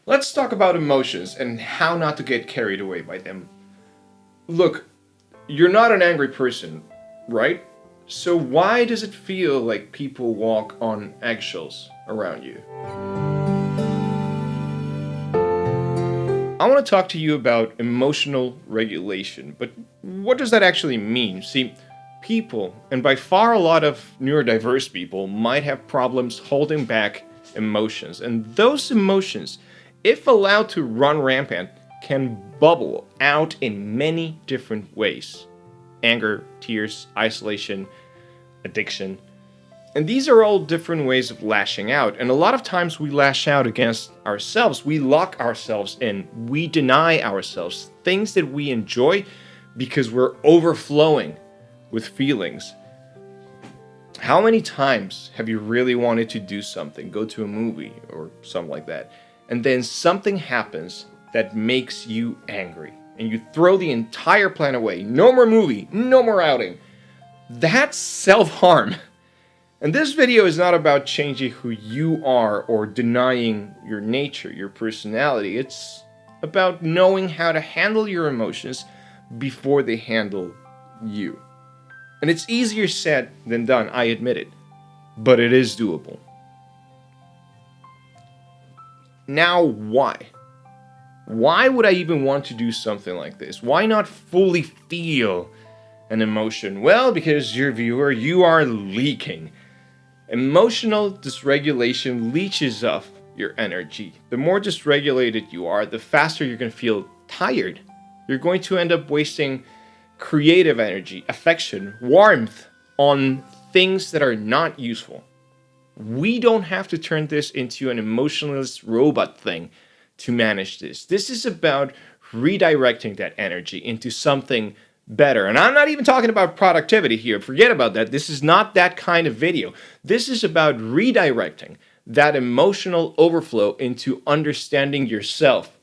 Let's talk about emotions and how not to get carried away by them. Look, you're not an angry person, right? So why does it feel like people walk on eggshells around you? I want to talk to you about emotional regulation, but what does that actually mean? See, people, and by far a lot of neurodiverse people, might have problems holding back emotions. And those emotions, if allowed to run rampant, can bubble out in many different ways: anger, tears, isolation, addiction. And these are all different ways of lashing out. And a lot of times we lash out against ourselves. We lock ourselves in. We deny ourselves things that we enjoy because we're overflowing with feelings. How many times have you really wanted to do something, go to a movie or something like that, and then something happens that makes you angry and you throw the entire plan away? No more movie, no more outing. That's self-harm. And this video is not about changing who you are or denying your nature, your personality. It's about knowing how to handle your emotions before they handle you. And it's easier said than done, I admit it, but it is doable. Now, why? Why would I even want to do something like this? Why not fully feel an emotion? Well, because, dear viewer, you are leaking. Emotional dysregulation leeches off your energy. The more dysregulated you are, the faster you're going to feel tired. You're going to end up wasting creative energy, affection, warmth on things that are not useful. We don't have to turn this into an emotionless robot thing to manage this. This is about redirecting that energy into something better. And I'm not even talking about productivity here. Forget about that. This is not that kind of video. This is about redirecting that emotional overflow into understanding yourself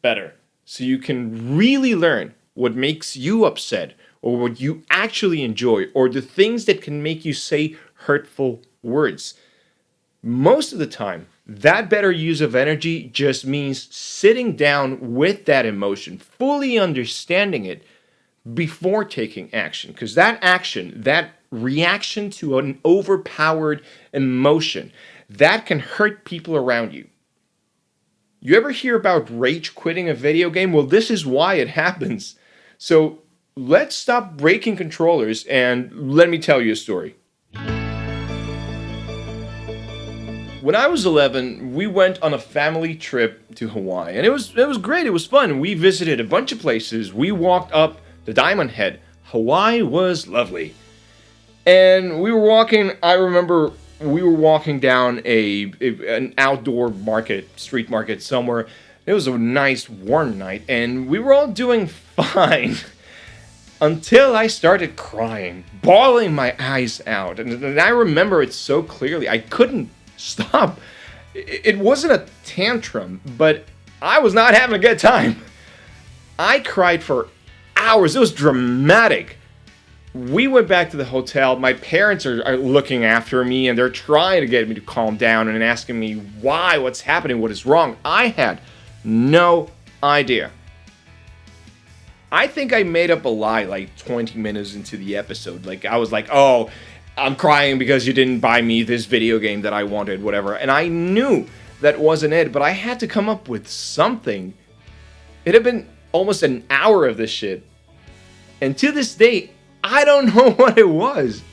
better, so you can really learn what makes you upset, or what you actually enjoy, or the things that can make you say hurtful words. Most of the time, that better use of energy just means sitting down with that emotion, fully understanding it, before taking action. Because that action, that reaction to an overpowered emotion, that can hurt people around you. You ever hear about rage quitting a video game? Well, this is why it happens. So let's stop breaking controllers and let me tell you a story. When I was 11, we went on a family trip to Hawaii, and it was great. It was fun. We visited a bunch of places. We walked up the Diamond Head. Hawaii was lovely. And we were walking, I remember we were walking down an outdoor market, street market somewhere. It was a nice warm night, and we were all doing fine until I started crying, bawling my eyes out. And I remember it so clearly. I couldn't stop. It wasn't a tantrum, but I was not having a good time. I cried for hours. It was dramatic. We went back to the hotel. My parents are looking after me, and they're trying to get me to calm down and asking me why, what's happening, what is wrong. I had no idea. I think I made up a lie like 20 minutes into the episode. Like, I was like, oh, I'm crying because you didn't buy me this video game that I wanted, whatever. And I knew that wasn't it, but I had to come up with something. It had been almost an hour of this shit. And to this day, I don't know what it was.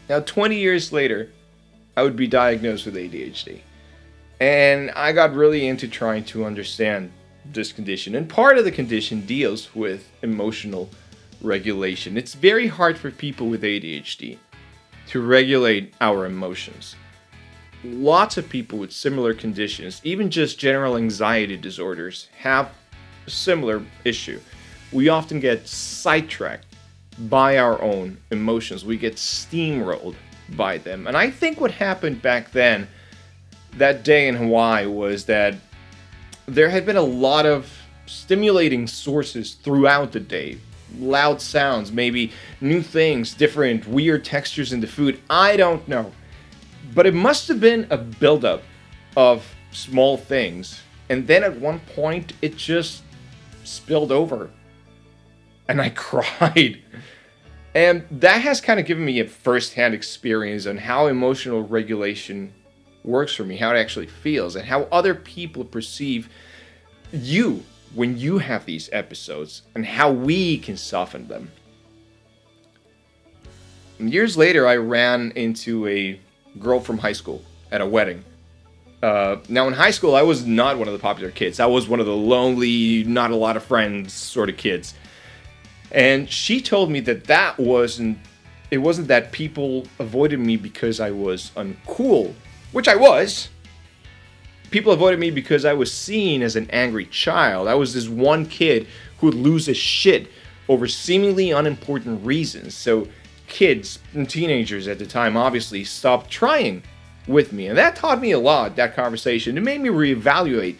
Now, 20 years later, I would be diagnosed with ADHD. And I got really into trying to understand this condition. And part of the condition deals with emotional regulation. It's very hard for people with ADHD to regulate our emotions. Lots of people with similar conditions, even just general anxiety disorders, have a similar issue. We often get sidetracked by our own emotions. We get steamrolled by them. And I think what happened back then, that day in Hawaii, was that there had been a lot of stimulating sources throughout the day. Loud sounds, maybe new things, different weird textures in the food. I don't know. But it must have been a buildup of small things. And then at one point, it just spilled over. And I cried. And that has kind of given me a first-hand experience on how emotional regulation works for me, how it actually feels, and how other people perceive you when you have these episodes, and how we can soften them. And years later, I ran into a girl from high school at a wedding. Now, in high school, I was not one of the popular kids. I was one of the lonely, not a lot of friends sort of kids. And she told me that it wasn't that people avoided me because I was uncool, which I was. People avoided me because I was seen as an angry child. I was this one kid who would lose his shit over seemingly unimportant reasons. So kids and teenagers at the time obviously stopped trying with me. And that taught me a lot, that conversation. It made me reevaluate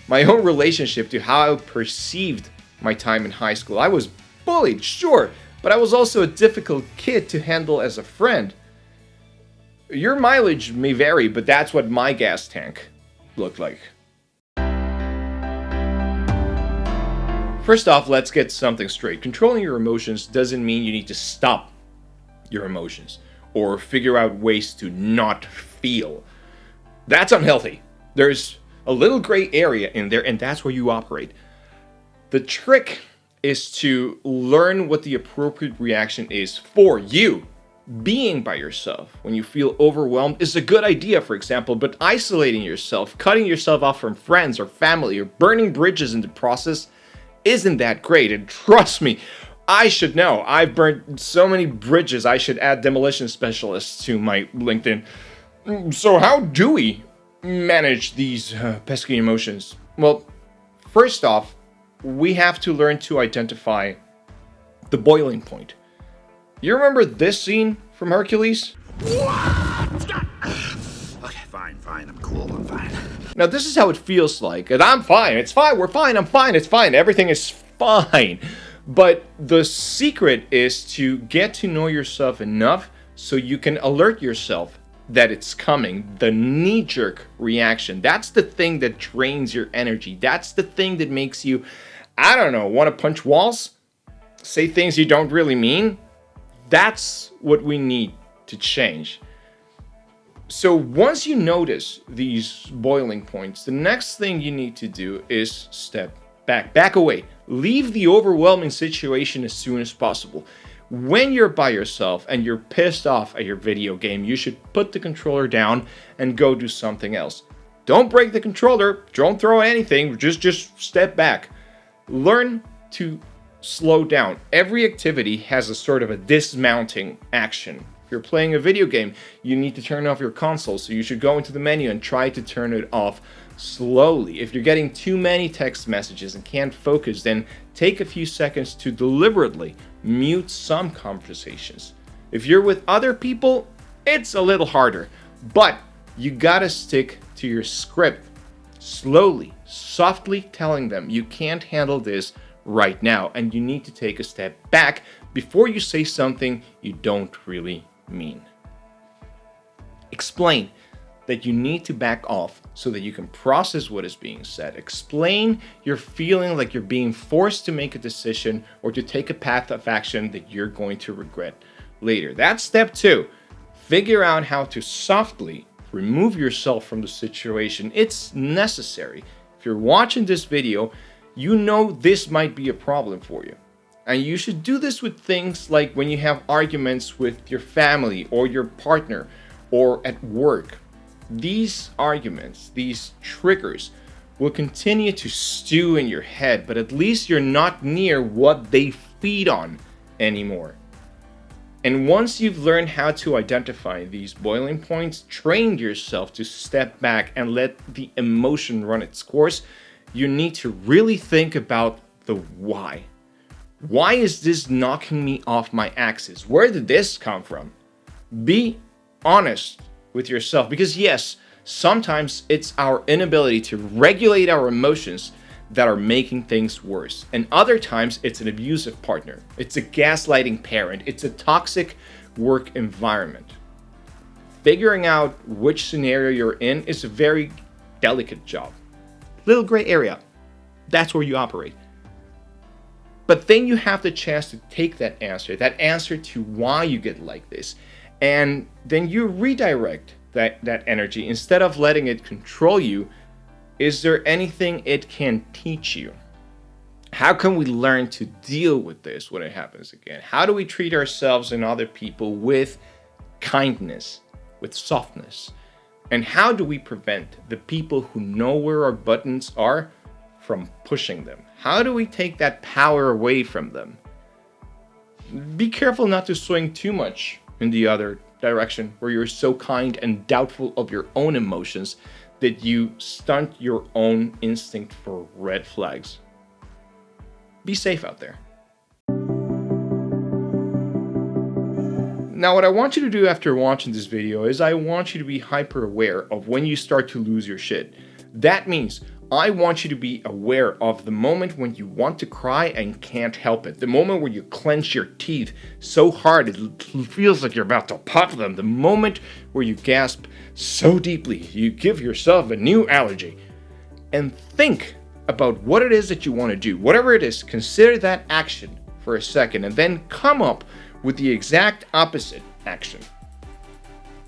my own relationship to how I perceived my time in high school. I was bullied, sure, but I was also a difficult kid to handle as a friend. Your mileage may vary, but that's what my gas tank looked like. First off, let's get something straight. Controlling your emotions doesn't mean you need to stop your emotions or figure out ways to not feel. That's unhealthy. There's a little gray area in there, and that's where you operate. The trick is to learn what the appropriate reaction is for you. Being by yourself when you feel overwhelmed is a good idea, for example, but isolating yourself, cutting yourself off from friends or family, or burning bridges in the process isn't that great. And trust me, I should know. I've burned so many bridges, I should add demolition specialists to my LinkedIn. So how do we manage these pesky emotions? Well, first off, we have to learn to identify the boiling point. You remember this scene from Hercules? Okay, fine, I'm cool, I'm fine. Now, this is how it feels like. And I'm fine, it's fine, we're fine, I'm fine, it's fine, everything is fine. But the secret is to get to know yourself enough so you can alert yourself that it's coming. The knee-jerk reaction, that's the thing that drains your energy. That's the thing that makes you, I don't know, want to punch walls? Say things you don't really mean? That's what we need to change. So once you notice these boiling points, the next thing you need to do is step back away. Leave the overwhelming situation as soon as possible. When you're by yourself and you're pissed off at your video game, you should put the controller down and go do something else. Don't break the controller, don't throw anything, just step back. Learn to slow down. Every activity has a sort of a dismounting action. If you're playing a video game, you need to turn off your console, so you should go into the menu and try to turn it off slowly. If you're getting too many text messages and can't focus, then take a few seconds to deliberately mute some conversations. If you're with other people, it's a little harder, but you gotta stick to your script. Slowly, softly telling them you can't handle this right now, and you need to take a step back before you say something you don't really mean. Explain that you need to back off so that you can process what is being said. Explain you're feeling like you're being forced to make a decision or to take a path of action that you're going to regret later. That's step 2. Figure out how to softly remove yourself from the situation. It's necessary. If you're watching this video, you know this might be a problem for you. And you should do this with things like when you have arguments with your family or your partner or at work. These arguments, these triggers, will continue to stew in your head, but at least you're not near what they feed on anymore. And once you've learned how to identify these boiling points, train yourself to step back and let the emotion run its course. You need to really think about the why. Why is this knocking me off my axis? Where did this come from? Be honest with yourself, because yes, sometimes it's our inability to regulate our emotions that are making things worse. And other times it's an abusive partner. It's a gaslighting parent. It's a toxic work environment. Figuring out which scenario you're in is a very delicate job. Little gray area. That's where you operate. But then you have the chance to take that answer to why you get like this, and then you redirect that energy instead of letting it control you. Is there anything it can teach you? How can we learn to deal with this when it happens again? How do we treat ourselves and other people with kindness, with softness? And how do we prevent the people who know where our buttons are from pushing them? How do we take that power away from them? Be careful not to swing too much in the other direction where you're so kind and doubtful of your own emotions that you stunt your own instinct for red flags. Be safe out there. Now, what I want you to do after watching this video is I want you to be hyper aware of when you start to lose your shit. That means I want you to be aware of the moment when you want to cry and can't help it. The moment where you clench your teeth so hard it feels like you're about to pop them. The moment where you gasp so deeply you give yourself a new allergy. And think about what it is that you want to do. Whatever it is, consider that action for a second and then come up with the exact opposite action.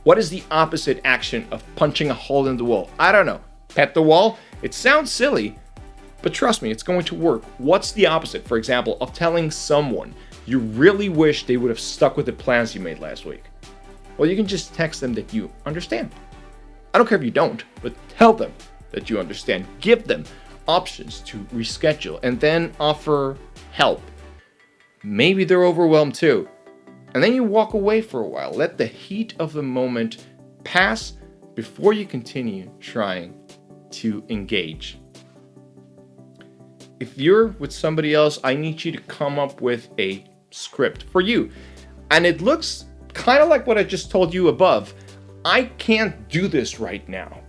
What is the opposite action of punching a hole in the wall? I don't know. Pet the wall? It sounds silly, but trust me, it's going to work. What's the opposite, for example, of telling someone you really wish they would have stuck with the plans you made last week? Well, you can just text them that you understand. I don't care if you don't, but tell them that you understand. Give them options to reschedule and then offer help. Maybe they're overwhelmed too. And then you walk away for a while. Let the heat of the moment pass before you continue trying to engage. If you're with somebody else, I need you to come up with a script for you. And it looks kind of like what I just told you above. I can't do this right now.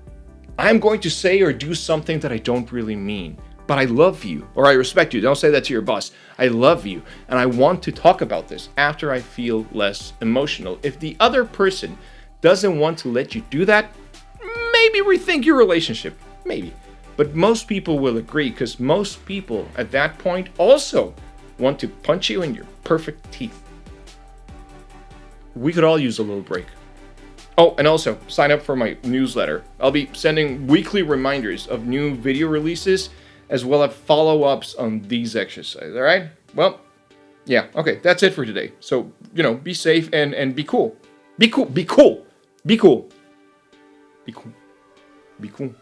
I'm going to say or do something that I don't really mean. But I love you, or I respect you. Don't say that to your boss. I love you, and I want to talk about this after I feel less emotional. If the other person doesn't want to let you do that, maybe rethink your relationship. Maybe. But most people will agree, because most people at that point also want to punch you in your perfect teeth. We could all use a little break. Oh, and also sign up for my newsletter. I'll be sending weekly reminders of new video releases as well as follow-ups on these exercises, all right? Well, yeah, okay, that's it for today. So, be safe and be cool. Be cool, be cool, be cool. Be cool, be cool.